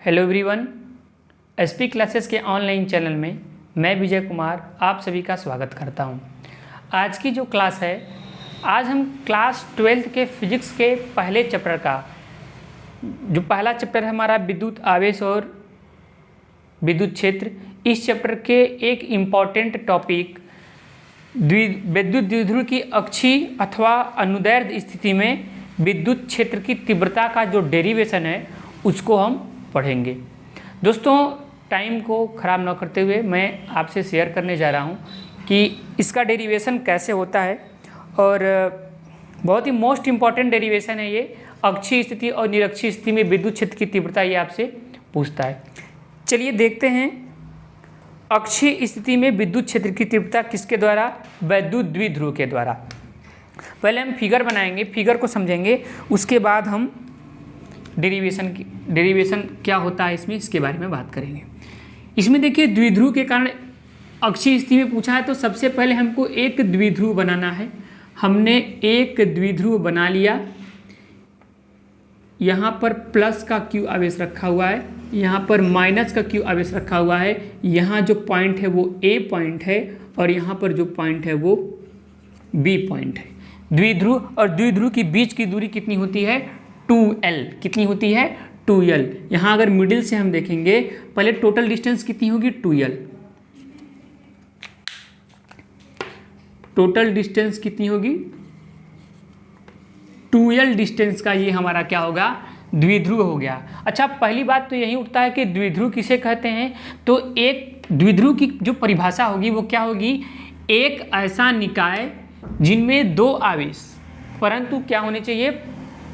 Hello everyone, SP classes के online channel में मैं विजय कुमार आप सभी का स्वागत करता हूं। आज की जो क्लास है, आज हम क्लास 12th के फिजिक्स के पहले चैप्टर का जो पहला चैप्टर है हमारा विद्युत आवेश और विद्युत क्षेत्र, इस चैप्टर के एक इम्पॉर्टेंट टॉपिक विद्युत द्विध्रुव की अक्षीय अथवा अनुदैर्ध्य स्थिति में विद्युत क्षेत्र की तीव्रता का जो डेरिवेशन है उसको हम पढ़ेंगे। दोस्तों, टाइम को ख़राब न करते हुए मैं आपसे शेयर करने जा रहा हूँ कि इसका डेरिवेशन कैसे होता है और बहुत ही मोस्ट इम्पॉर्टेंट डेरिवेशन है ये। अक्षीय स्थिति और निरक्षीय स्थिति में विद्युत क्षेत्र की तीव्रता ये आपसे पूछता है। चलिए देखते हैं अक्षीय स्थिति में विद्युत क्षेत्र की तीव्रता किसके द्वारा? विद्युत द्विध्रुव के द्वारा। पहले हम फिगर बनाएंगे, फिगर को समझेंगे, उसके बाद हम डेरिवेशन क्या होता है इसमें, इसके बारे में बात करेंगे। इसमें देखिए द्विध्रुव के कारण अक्षीय स्थिति में पूछा है, तो सबसे पहले हमको एक द्विध्रुव बनाना है। हमने एक द्विध्रुव बना लिया। यहाँ पर प्लस का क्यू आवेश रखा हुआ है, यहाँ पर माइनस का क्यू आवेश रखा हुआ है। यहाँ जो पॉइंट है वो ए पॉइंट है और यहाँ पर जो पॉइंट है वो बी पॉइंट है। द्विध्रुव और द्विध्रुव के बीच की दूरी कितनी होती है? 2L। कितनी होती है? 2L। यहाँ अगर मिडिल से हम देखेंगे, पहले टोटल डिस्टेंस कितनी होगी? 2L। टोटल डिस्टेंस कितनी होगी? 2L डिस्टेंस का ये हमारा क्या होगा? द्विध्रुव हो गया। अच्छा, पहली बात तो यही उठता है कि द्विध्रुव किसे कहते हैं? तो एक द्विध्रुव की जो परिभाषा होगी वो क्या होगी? एक ऐसा निकाय जिनमें दो आवेश, परंतु क्या होने चाहिए?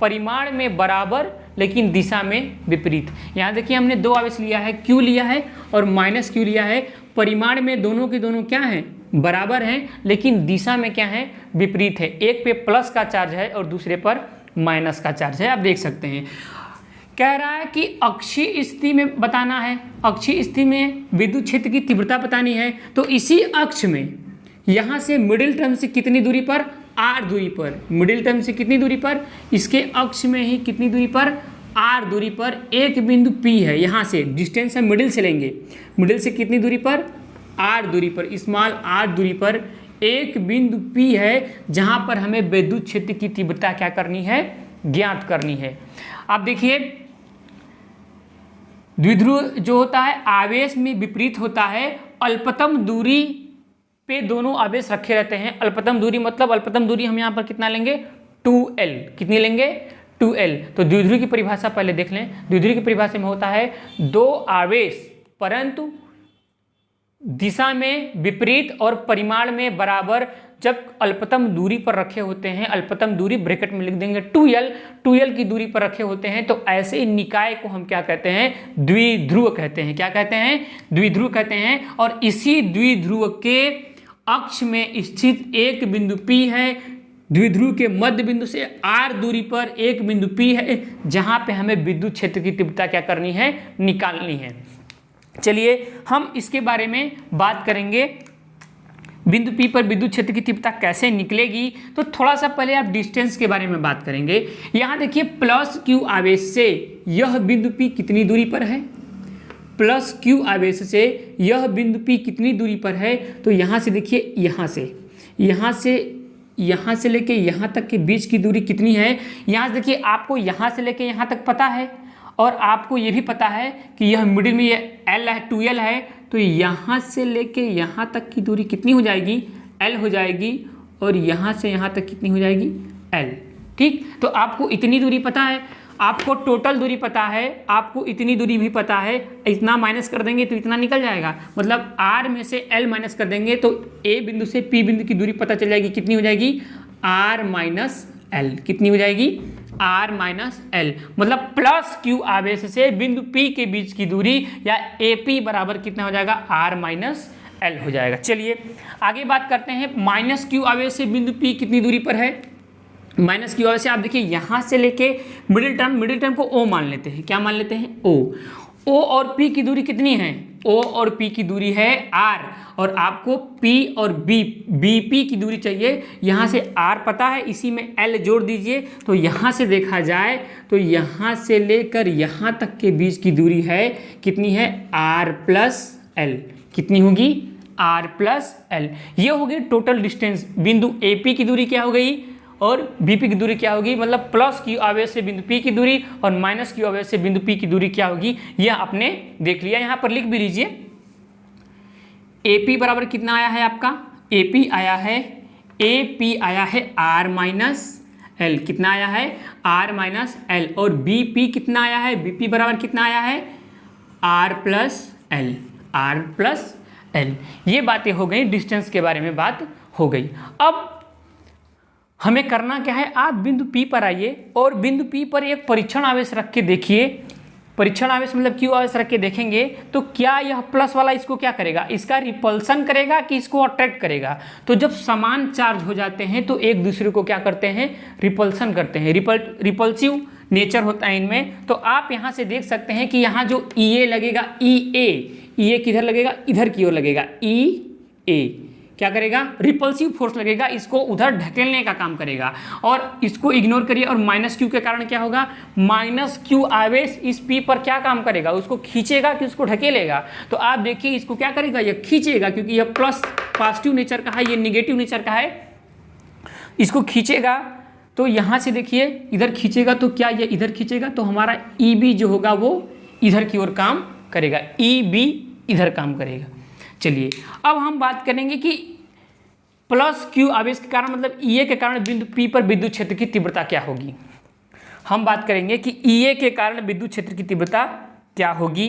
परिमाण में बराबर लेकिन दिशा में विपरीत। यहाँ देखिए हमने दो आवेश लिया है, Q लिया है और माइनस Q लिया है। परिमाण में दोनों के दोनों क्या हैं? बराबर हैं, लेकिन दिशा में क्या है? विपरीत है। एक पे प्लस का चार्ज है और दूसरे पर माइनस का चार्ज है। आप देख सकते हैं, कह रहा है कि अक्षीय स्थिति में बताना है, अक्षीय स्थिति में विद्युत क्षेत्र की तीव्रता बतानी है। तो इसी अक्ष में यहाँ से मिडिल टर्म से कितनी दूरी पर? R दूरी पर। मिडिल टर्म से कितनी दूरी पर? इसके अक्ष में ही कितनी दूरी पर? R दूरी पर एक बिंदु P है। यहाँ से डिस्टेंस हम मिडिल से लेंगे, मिडिल से कितनी दूरी पर? R दूरी पर, स्मॉल r दूरी पर एक बिंदु P है, जहाँ पर हमें विद्युत क्षेत्र की तीव्रता क्या करनी है? ज्ञात करनी है। आप देखिए द्विध्रुव जो होता है आवेश में विपरीत होता है। अल्पतम दूरी पे दोनों आवेश रखे रहते हैं। अल्पतम दूरी मतलब अल्पतम दूरी हम यहाँ पर कितना लेंगे? 2L। कितनी लेंगे? 2L। तो द्विध्रुव की परिभाषा पहले देख लें। द्विध्रुव की परिभाषा में होता है दो आवेश परंतु दिशा में विपरीत और परिमाण में बराबर जब अल्पतम दूरी पर रखे होते हैं। अल्पतम दूरी ब्रैकेट में लिख देंगे 2L की दूरी पर रखे होते हैं। तो ऐसे निकाय को हम क्या कहते हैं? द्विध्रुव कहते हैं। क्या कहते हैं? द्विध्रुव कहते हैं। और इसी द्विध्रुव के अक्ष में स्थित एक बिंदु P है। द्विध्रुव के मध्य बिंदु से R दूरी पर एक बिंदु P है, जहां पे हमें विद्युत क्षेत्र की तीव्रता क्या करनी है? निकालनी है। चलिए हम इसके बारे में बात करेंगे। बिंदु P पर विद्युत क्षेत्र की तीव्रता कैसे निकलेगी, तो थोड़ा सा पहले आप डिस्टेंस के बारे में बात करेंगे। यहाँ देखिए प्लस Q आवेश से यह बिंदु P कितनी दूरी पर है? प्लस Q आवेश से यह बिंदु P कितनी दूरी पर है? तो यहाँ से देखिए, यहाँ से लेके यहाँ तक के बीच की दूरी कितनी है? यहाँ से देखिए, आपको यहाँ से लेके यहाँ तक पता है और आपको ये भी पता है कि यह मिडिल में ये L है, 2L है। तो यहाँ से लेके यहाँ तक की दूरी कितनी हो जाएगी? L हो जाएगी। और यहाँ से यहाँ तक कितनी हो जाएगी? L। ठीक, तो आपको इतनी दूरी पता है, आपको टोटल दूरी पता है, आपको इतनी दूरी भी पता है। इतना माइनस कर देंगे तो इतना निकल जाएगा, मतलब R में से L माइनस कर देंगे तो A बिंदु से P बिंदु की दूरी पता चल जाएगी। कितनी हो जाएगी? R minus L। कितनी हो जाएगी? R minus L। मतलब प्लस Q आवेश से बिंदु P के बीच की दूरी या AP बराबर कितना हो जाएगा? R माइनस L हो जाएगा। चलिए आगे बात करते हैं। माइनस Q आवेश से बिंदु P कितनी दूरी पर है? माइनस Q आवेश से आप देखिए यहाँ से लेके मिडिल टर्म को O मान लेते हैं। क्या मान लेते हैं? O। O और P की दूरी कितनी है? O और P की दूरी है R, और आपको P और BP की दूरी चाहिए। यहाँ से R पता है, इसी में L जोड़ दीजिए। तो यहाँ से देखा जाए तो यहाँ से लेकर यहाँ तक के बीच की दूरी है कितनी है? R plus L। कितनी होगी? R plus L। ये हो गई टोटल डिस्टेंस। बिंदु AP की दूरी क्या हो गई और BP की दूरी क्या होगी? मतलब प्लस Q आवेश से बिंदु P की दूरी और माइनस Q आवेश से बिंदु P की दूरी क्या होगी, यह आपने देख लिया। यहाँ पर लिख भी लीजिए। AP बराबर कितना आया है आपका? AP आया है R माइनस L। कितना आया है? R minus L। और BP कितना आया है? BP बराबर कितना आया है? R plus L। R plus L। ये बातें हो गई, डिस्टेंस के बारे में बात हो गई। अब हमें करना क्या है? आप बिंदु P पर आइए और बिंदु P पर एक परीक्षण आवेश रख के देखिए। परीक्षण आवेश मतलब Q आवेश रख के देखेंगे तो क्या यह प्लस वाला इसको क्या करेगा? इसका रिपल्सन करेगा कि इसको अट्रैक्ट करेगा? तो जब समान चार्ज हो जाते हैं तो एक दूसरे को क्या करते हैं? रिपल्सन करते हैं। रिपल्सिव नेचर होता है इनमें। तो आप यहाँ से देख सकते हैं कि यहाँ जो EA लगेगा, EA किधर लगेगा? इधर की ओर लगेगा। EA क्या करेगा? रिपल्सिव फोर्स लगेगा, इसको उधर ढकेलने का काम करेगा। और इसको इग्नोर करिए, और माइनस Q के कारण क्या होगा? माइनस Q आवेश इस P पर क्या काम करेगा? उसको खींचेगा कि उसको ढकेलेगा? तो आप देखिए इसको क्या करेगा? यह खींचेगा, क्योंकि यह प्लस पॉजिटिव नेचर का है, ये निगेटिव नेचर का है। इसको खींचेगा तो यहाँ से देखिए इधर खींचेगा तो क्या ये इधर खींचेगा? तो हमारा EB जो होगा वो इधर की ओर काम करेगा, EB इधर काम करेगा। चलिए अब हम बात करेंगे कि प्लस Q आवेश के कारण मतलब EA के कारण बिंदु P पर विद्युत क्षेत्र की तीव्रता क्या होगी। हम बात करेंगे कि EA के कारण विद्युत क्षेत्र की तीव्रता क्या होगी।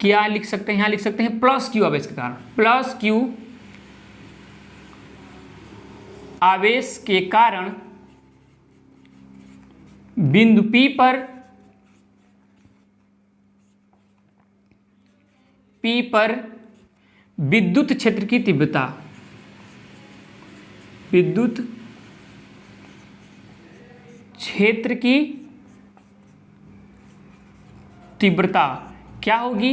क्या लिख सकते हैं? यहाँ लिख सकते हैं प्लस Q आवेश के कारण। प्लस Q आवेश के कारण बिंदु P पर विद्युत क्षेत्र की तीव्रता, विद्युत क्षेत्र की तीव्रता क्या होगी?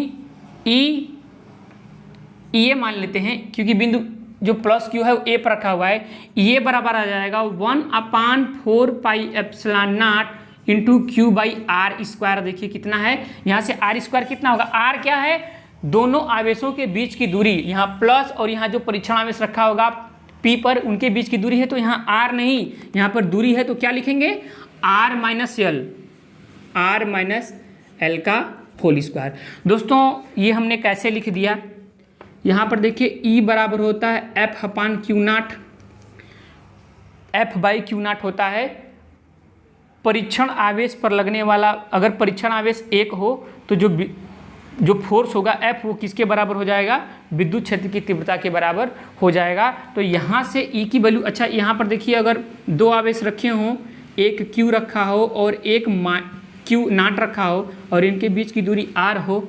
E मान लेते हैं, क्योंकि बिंदु जो प्लस Q है वो A पर रखा हुआ है। ये बराबर आ जाएगा 1/4 pi epsilon naught into Q by R square. देखिए कितना है यहाँ से R स्क्वायर कितना होगा? R क्या है? दोनों आवेशों के बीच की दूरी। यहाँ प्लस और यहाँ जो परीक्षण आवेश रखा होगा P पर, उनके बीच की दूरी है। तो यहाँ R नहीं, यहाँ पर दूरी है, तो क्या लिखेंगे? R माइनस L का होल स्क्वायर। दोस्तों ये हमने कैसे लिख दिया? यहाँ पर देखिए E बराबर होता है F upon Q not, F by Q not होता है परीक्षण आवेश पर लगने वाला। अगर परीक्षण आवेश 1 हो तो जो फोर्स होगा F वो किसके बराबर हो जाएगा? विद्युत क्षेत्र की तीव्रता के बराबर हो जाएगा। तो यहाँ से E की वैल्यू, अच्छा यहाँ पर देखिए अगर दो आवेश रखे हों, एक Q रखा हो और एक Q नॉट रखा हो और इनके बीच की दूरी R हो,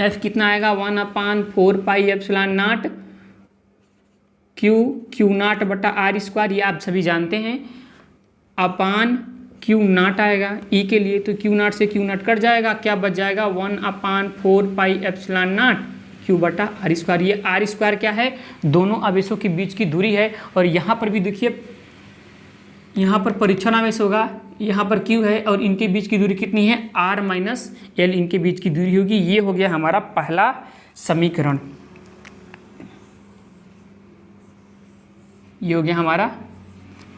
F कितना आएगा? 1/4 pi epsilon not Q not बटा R स्क्वायर। ये आप सभी जानते हैं, अपान Q नॉट आएगा E के लिए। तो Q नॉट से Q नॉट कट जाएगा, क्या बच जाएगा? 1/4 पाई एप्सिलॉन नॉट Q बटा R स्क्वायर। ये R स्क्वायर क्या है? दोनों आवेशों के बीच की दूरी है। और यहाँ पर भी देखिए, यहाँ पर परीक्षण आवेश होगा, यहाँ पर Q है और इनके बीच की दूरी कितनी है? R माइनस L इनके बीच की दूरी होगी। ये हो गया हमारा पहला समीकरण। ये हो गया हमारा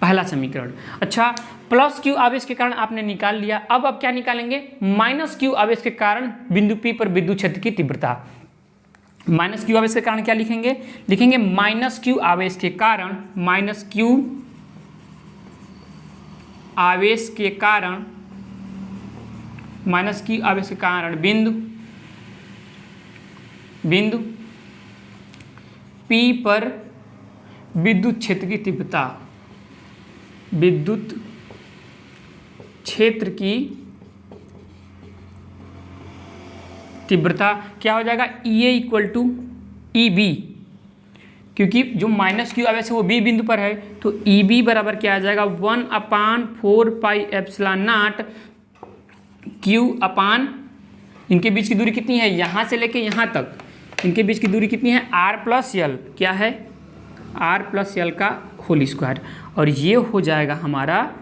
पहला समीकरण। अच्छा, प्लस Q आवेश के कारण आपने निकाल लिया। अब क्या निकालेंगे? माइनस Q आवेश के कारण बिंदु P पर विद्युत क्षेत्र की तीव्रता। माइनस Q आवेश के कारण क्या लिखेंगे? लिखेंगे माइनस Q आवेश के कारण, माइनस Q आवेश के कारण, माइनस Q आवेश के कारण बिंदु P पर विद्युत क्षेत्र की तीव्रता, विद्युत क्षेत्र की तीव्रता क्या हो जाएगा? EA इक्वल टू EB, क्योंकि जो माइनस Q आवेश है वो B बिंदु पर है। तो EB बराबर क्या आ जाएगा? 1/4 पाई एप्सिलॉन नॉट Q अपान, इनके बीच की दूरी कितनी है, यहाँ से लेके यहाँ तक इनके बीच की दूरी कितनी है, R प्लस यल, क्या है, R प्लस यल का होल स्क्वायर। और ये हो जाएगा हमारा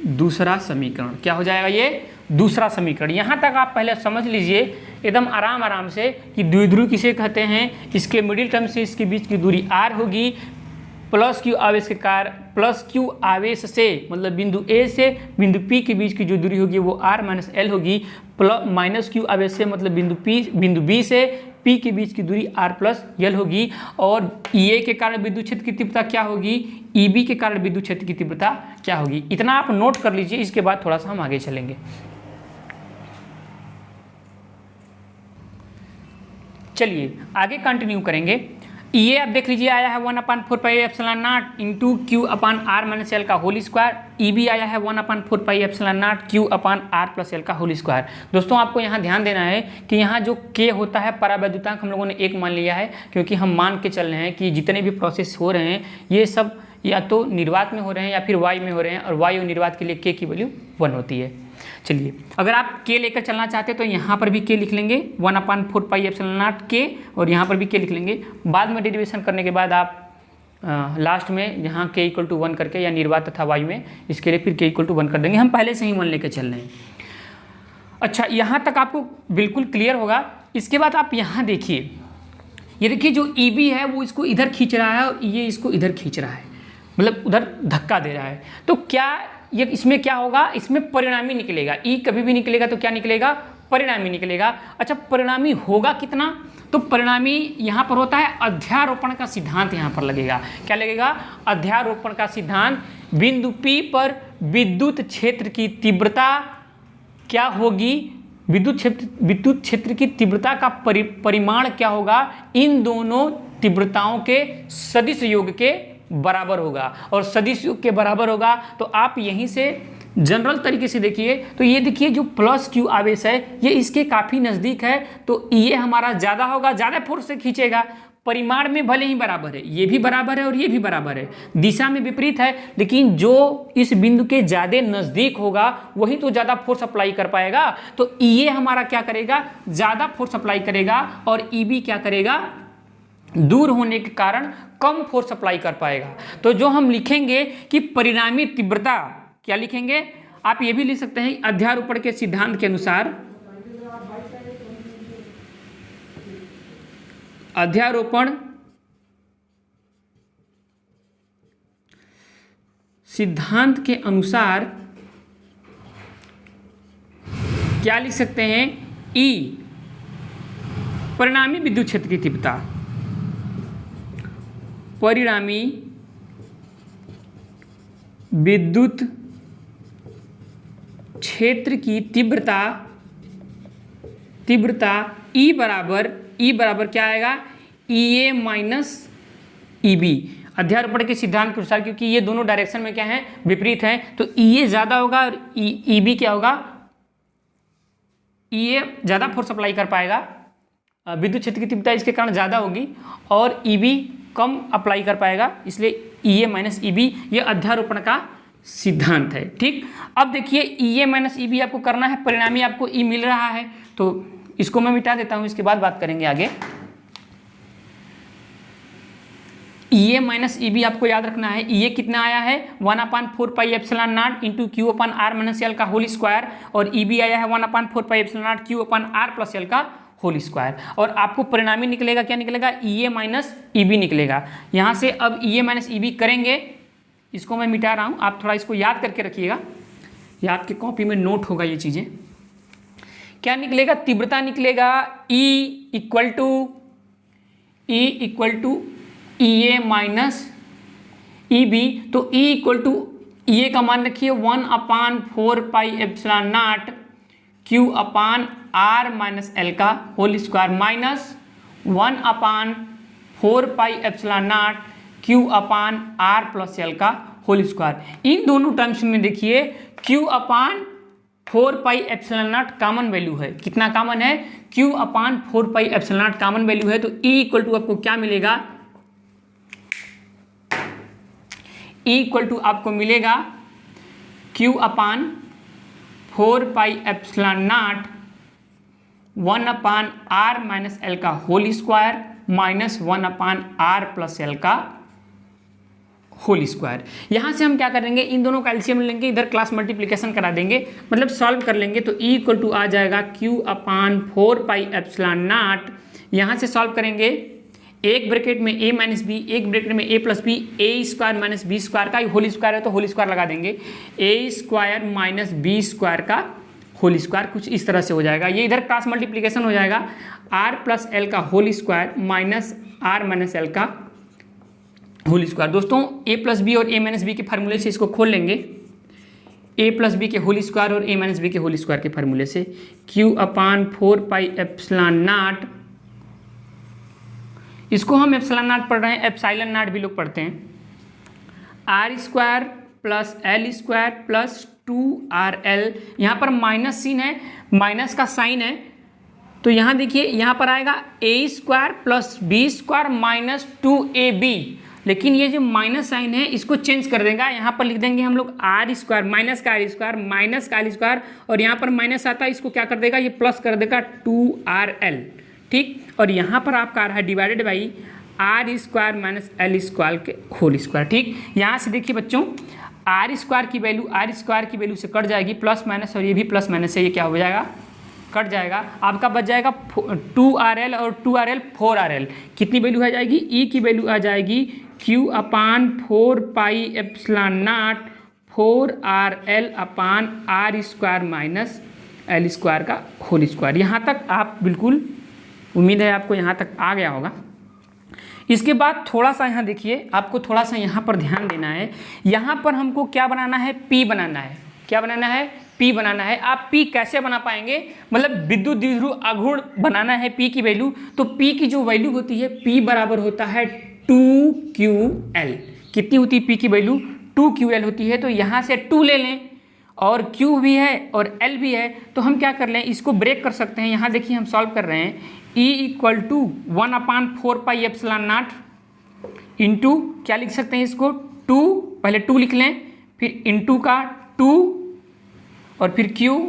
दूसरा समीकरण। क्या हो जाएगा, ये दूसरा समीकरण। यहाँ तक आप पहले समझ लीजिए एकदम आराम आराम से कि द्विध्रुव किसे कहते हैं। इसके मिडिल टर्म से इसके बीच की दूरी r होगी, प्लस क्यू आवेश के कारण, प्लस क्यू आवेश से मतलब बिंदु A से बिंदु P के बीच की जो दूरी होगी वो r माइनस एल होगी, प्लस माइनस क्यू आवेश से मतलब बिंदु B से P के बीच की दूरी r प्लस यल होगी। और EA के कारण विद्युत क्षेत्र की तीव्रता क्या होगी, EB के कारण विद्युत क्षेत्र की तीव्रता क्या होगी। इतना आप नोट कर लीजिए, इसके बाद थोड़ा सा हम आगे चलेंगे। चलिए आगे कंटिन्यू करेंगे। ये आप देख लीजिए आया है 1/4πε0 into Q upon R minus L का होल स्क्वायर। ई भी आया है 1/4πε0 Q upon R plus L का होल स्क्वायर। दोस्तों आपको यहाँ ध्यान देना है कि यहाँ जो के होता है परावैद्युतांक हम लोगों ने 1 मान लिया है, क्योंकि हम मान के चल रहे हैं कि जितने भी प्रोसेस हो रहे हैं ये सब या तो निर्वात में हो रहे हैं या फिर वाई में हो रहे हैं, और वाई और निर्वात के लिए के की वैल्यू 1 होती है। चलिए अगर आप के लेकर चलना चाहते हैं तो यहाँ पर भी के लिख लेंगे 1/4πε0 के, और यहाँ पर भी के लिख लेंगे। बाद में डेरिवेशन करने के बाद आप लास्ट में यहाँ के इक्वल टू 1 करके या निर्वात तथा वायु में इसके लिए फिर के इक्वल टू 1 कर देंगे। हम पहले से ही 1 लेकर चल रहे हैं। अच्छा, यहाँ तक आपको बिल्कुल क्लियर होगा। इसके बाद आप यहाँ देखिए, ये देखिए जो ई बी है वो इसको इधर खींच रहा है और ये इसको इधर खींच रहा है, मतलब उधर धक्का दे रहा है। तो क्या ये इसमें क्या होगा, इसमें परिणामी निकलेगा। ई कभी भी निकलेगा तो क्या निकलेगा, परिणामी निकलेगा। अच्छा, परिणामी होगा कितना, तो परिणामी यहाँ पर होता है अध्यारोपण का सिद्धांत यहाँ पर लगेगा। क्या लगेगा, अध्यारोपण का सिद्धांत। बिंदु P पर विद्युत क्षेत्र की तीव्रता क्या होगी, विद्युत क्षेत्र की तीव्रता का परिमाण क्या होगा, इन दोनों तीव्रताओं के सदिश योग के बराबर होगा। और सदिश योग के बराबर होगा तो आप यहीं से जनरल तरीके से देखिए, तो ये देखिए जो प्लस क्यू आवेश है ये इसके काफ़ी नज़दीक है, तो ये हमारा ज़्यादा होगा, ज़्यादा फोर्स से खींचेगा। परिमाण में भले ही बराबर है, ये भी बराबर है और ये भी बराबर है, दिशा में विपरीत है, लेकिन जो इस बिंदु के ज़्यादा नज़दीक होगा वही तो ज़्यादा फोर्स अप्लाई कर पाएगा। तो ये हमारा क्या करेगा, ज़्यादा फोर्स अप्लाई करेगा, और ई बी क्या करेगा, दूर होने के कारण कम फोर्स अप्लाई कर पाएगा। तो जो हम लिखेंगे कि परिणामी तीव्रता, क्या लिखेंगे, आप ये भी लिख सकते हैं अध्यारोपण के सिद्धांत के अनुसार, अध्यारोपण सिद्धांत के अनुसार क्या लिख सकते हैं, ई परिणामी विद्युत क्षेत्र की तीव्रता, परिणामी विद्युत क्षेत्र की तीव्रता ई बराबर क्या आएगा, ई ए माइनस ई बी। अध्यारोपण के सिद्धांत के अनुसार, क्योंकि ये दोनों डायरेक्शन में क्या है, विपरीत हैं, तो ई ए ज़्यादा होगा और ई बी क्या होगा, ई ए ज़्यादा फोर्स अप्लाई कर पाएगा, विद्युत क्षेत्र की तीव्रता इसके कारण ज़्यादा होगी, और ई बी कम अप्लाई कर पाएगा, इसलिए ई ए माइनस ई बी, ये अध्यारोपण का सिद्धांत है। ठीक, अब देखिए ई ए माइनस ई बी आपको करना है, परिणामी आपको ई मिल रहा है, तो इसको मैं मिटा देता हूँ, इसके बाद बात करेंगे आगे। ई ए माइनस ई बी आपको याद रखना है, ई ए कितना आया है 1/4πε0 into Q upon R minus L का होल स्क्वायर, और ई बी आया है 1/4πε0 Q upon R plus L का होल स्क्वायर। और आपको परिणामी निकलेगा, क्या निकलेगा, ई ए माइनस ई बी निकलेगा। यहाँ से अब ई ए माइनस ई बी करेंगे, इसको मैं मिटा रहा हूँ, आप थोड़ा इसको याद करके रखिएगा, या आपकी कॉपी में नोट होगा ये चीज़ें। क्या निकलेगा, तीव्रता निकलेगा E equal to E A minus E B. तो E equal to E A का मान रखिए 1/4πε0 Q upon R minus L का whole square minus 1/4πε0 Q upon R plus L का होल स्क्वायर। इन दोनों टर्म्स में देखिए क्यू अपान 4πε0 कॉमन वैल्यू है, कितना कॉमन है, क्यू अपान 4πε0 कॉमन वैल्यू है। तो E इक्वल टू आपको क्या मिलेगा, E इक्वल टू आपको मिलेगा Q upon 4 pi epsilon naught 1 upon R minus L का whole square minus 1 upon R plus L का होल स्क्वायर। यहाँ से हम क्या करेंगे, इन दोनों का एलसीएम लेंगे, इधर क्लास मल्टीप्लिकेशन करा देंगे, मतलब सॉल्व कर लेंगे। तो ई इक्वल टू आ जाएगा Q upon 4 pi epsilon naught, यहाँ से सॉल्व करेंगे, एक ब्रैकेट में a माइनस बी, एक ब्रैकेट में a plus B, A square minus B square का होल स्क्वायर है तो होल स्क्वायर लगा देंगे, A square minus B square का होल स्क्वायर, कुछ इस तरह से हो जाएगा। ये इधर क्रॉस मल्टीप्लिकेशन हो जाएगा, आर प्लस एल का whole square minus R minus L का होल स्क्वायर। दोस्तों ए प्लस बी और ए माइनस बी के फार्मूले से इसको खोल लेंगे, ए प्लस बी के होल स्क्वायर और ए माइनस बी के होल स्क्वायर के फार्मूले से, Q upon 4 pi epsilon not, इसको हम एप्सिलॉन नॉट पढ़ रहे हैं, एप्सिलॉन नॉट भी लोग पढ़ते हैं, R square plus L square plus 2RL, यहाँ पर माइनस सीन है, माइनस का साइन है, तो यहाँ देखिए यहाँ पर आएगा A square plus B square minus 2AB, लेकिन ये जो माइनस साइन है इसको चेंज कर देगा, यहाँ पर लिख देंगे हम लोग आर स्क्वायर, माइनस का आर स्क्वायर माइनस का आर स्क्वायर, और यहाँ पर माइनस आता है, इसको क्या कर देगा, ये प्लस कर देगा 2RL, ठीक। और यहाँ पर आपका आ रहा है divided by R square minus L square के होल स्क्वायर, ठीक। यहाँ से देखिए बच्चों, आर स्क्वायर की वैल्यू से कट जाएगी, प्लस माइनस, और ये भी प्लस माइनस से ये क्या हो जाएगा, कट जाएगा, आपका बच जाएगा 2RL और 2RL 4RL, कितनी वैल्यू आ जाएगी, ई की वैल्यू आ जाएगी Q upon 4 pi epsilon naught 4RL upon R square minus L square का होल स्क्वायर। यहाँ तक आप बिल्कुल, उम्मीद है आपको यहाँ तक आ गया होगा। इसके बाद थोड़ा सा यहाँ देखिए, आपको थोड़ा सा यहाँ पर ध्यान देना है, यहाँ पर हमको क्या बनाना है, P बनाना है, क्या बनाना है, P बनाना है। आप P कैसे बना पाएंगे, मतलब विद्युत द्विध्रुव आघूर्ण बनाना है P की वैल्यू, तो P की जो वैल्यू होती है, P बराबर होता है 2QL, कितनी होती है P की वैल्यू, 2QL होती है। तो यहाँ से 2 ले लें, और Q भी है और L भी है, तो हम क्या कर लें, इसको ब्रेक कर सकते हैं। यहाँ देखिए हम सॉल्व कर रहे हैं, E equal to 1 upon 4 pi epsilon naught into, क्या लिख सकते हैं इसको, 2, पहले 2 लिख लें, फिर इंटू का 2 और फिर Q,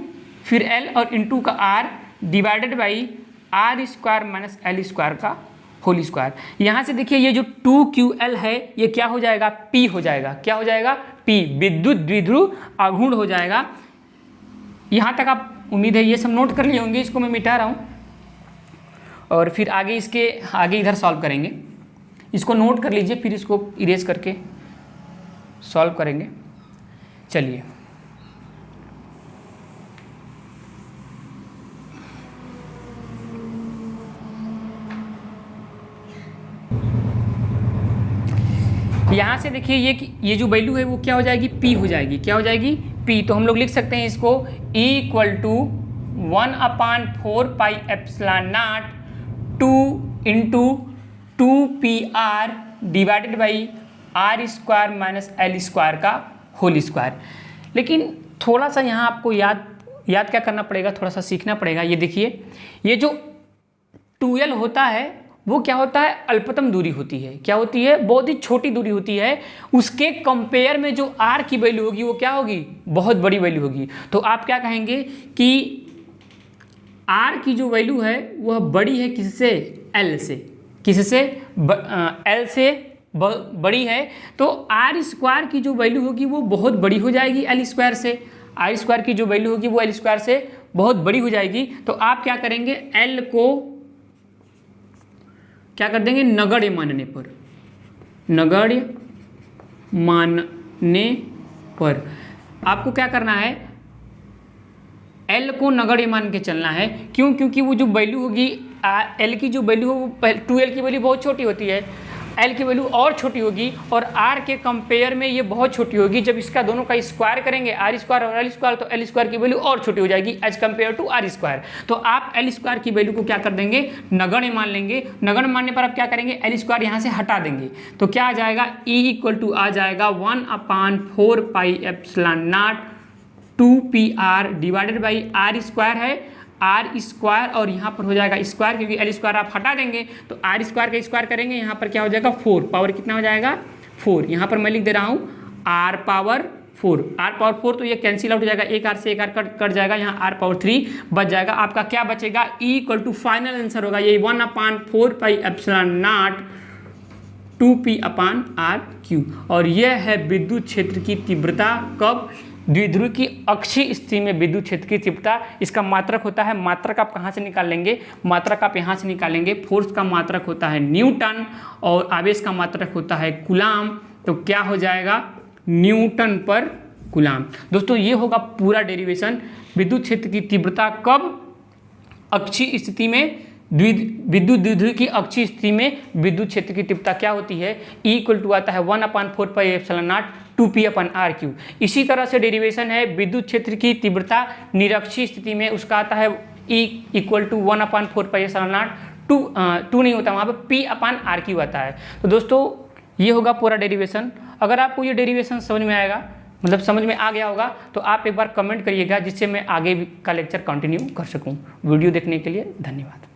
फिर L और इंटू का R divided by R square minus L square का होल स्क्वायर। यहाँ से देखिए ये जो 2QL है ये क्या हो जाएगा, P हो जाएगा, क्या हो जाएगा, P, विद्युत द्विध्रुव आघूर्ण हो जाएगा। यहाँ तक आप उम्मीद है ये सब नोट कर लिए होंगे, इसको मैं मिटा रहा हूँ और फिर आगे इसके आगे इधर सॉल्व करेंगे। इसको नोट कर लीजिए, फिर इसको इरेज करके सॉल्व करेंगे। चलिए यहाँ से देखिए ये जो वैल्यू है वो क्या हो जाएगी, P हो जाएगी, क्या हो जाएगी, P। तो हम लोग लिख सकते हैं इसको E equal to 1 upon 4 pi epsilon naught 2 into 2PR divided by R square minus L square का होल स्क्वायर। लेकिन थोड़ा सा यहाँ आपको याद क्या करना पड़ेगा, थोड़ा सा सीखना पड़ेगा। ये देखिए ये जो 2L होता है वो क्या होता है, अल्पतम दूरी होती है, क्या होती है, बहुत ही छोटी दूरी होती है। उसके कंपेयर में जो R की वैल्यू होगी वो क्या होगी, बहुत बड़ी वैल्यू होगी। तो आप क्या कहेंगे कि R की जो वैल्यू है वह बड़ी है किससे, L से, किससे, L से बड़ी है। तो आर स्क्वायर की जो वैल्यू होगी वो बहुत बड़ी हो जाएगी L स्क्वायर से, आर स्क्वायर की जो वैल्यू होगी वो L स्क्वायर से बहुत बड़ी हो जाएगी। तो आप क्या करेंगे, L को क्या कर देंगे, नगण्य मानने पर, नगण्य मानने पर आपको क्या करना है, L को नगण्य मान के चलना है। क्यों, क्योंकि वो जो वैल्यू होगी L की जो वैल्यू हो वो 2L की वैल्यू बहुत छोटी होती है, L की वैल्यू और छोटी होगी और R के कंपेयर में ये बहुत छोटी होगी। जब इसका दोनों का स्क्वायर करेंगे आर स्क्वायर और एल स्क्वायर, तो एल स्क्वायर की वैल्यू और छोटी हो जाएगी as compared to R square. तो आप एल स्क्वायर की वैल्यू को क्या कर देंगे, नगण्य मान लेंगे। नगण्य मानने पर आप क्या करेंगे, एल स्क्वायर यहाँ से हटा देंगे। तो क्या आ जाएगा, E इक्वल टू आ जाएगा 1 upon 4 pi epsilon naught 2PR divided by R square है, आर स्क्वायर और यहाँ पर हो जाएगा स्क्वायर, क्योंकि एल स्क्वायर आप हटा देंगे तो आर स्क्वायर का स्क्वायर करेंगे, यहाँ पर क्या हो जाएगा 4, पावर कितना हो जाएगा 4। यहाँ पर मैं लिख दे रहा हूँ R पावर 4, आर पावर 4 तो ये कैंसिल आउट हो जाएगा, एक आर से एक आर कट जाएगा, यहाँ आर पावर 3 बच जाएगा। आपका क्या बचेगा, E equal to final answer होगा ये 1/4 पाई एप्सिलॉन नॉट 2p/r⁴। और यह है विद्युत क्षेत्र की तीव्रता कब, द्विध्रुव की अक्षीय स्थिति में विद्युत क्षेत्र की तीव्रता। इसका मात्रक होता है, मात्रक आप कहाँ से निकाल लेंगे, मात्रक आप यहाँ से निकालेंगे, फोर्स का मात्रक होता है न्यूटन और आवेश का मात्रक होता है कूलाम, तो क्या हो जाएगा न्यूटन पर कूलाम। दोस्तों ये होगा पूरा डेरिवेशन, विद्युत क्षेत्र की तीव्रता कब, अक्षीय स्थिति में, विद्युत द्विध्रुव की अक्षीय स्थिति में विद्युत क्षेत्र की तीव्रता क्या होती है, ई इक्वल टू आता है 1/4 पाई एप्सिलॉन नॉट 2p/r⁵। इसी तरह से डेरिवेशन है विद्युत क्षेत्र की तीव्रता निरक्षीय स्थिति में, उसका आता है E equal to 1/4 pi epsilon naught 2 नहीं होता, वहाँ पे p/r³ आता है। तो दोस्तों ये होगा पूरा डेरिवेशन। अगर आपको ये डेरिवेशन समझ में आएगा, मतलब समझ में आ गया होगा, तो आप एक बार कमेंट करिएगा जिससे मैं आगे का लेक्चर कंटिन्यू कर सकूं। वीडियो देखने के लिए धन्यवाद।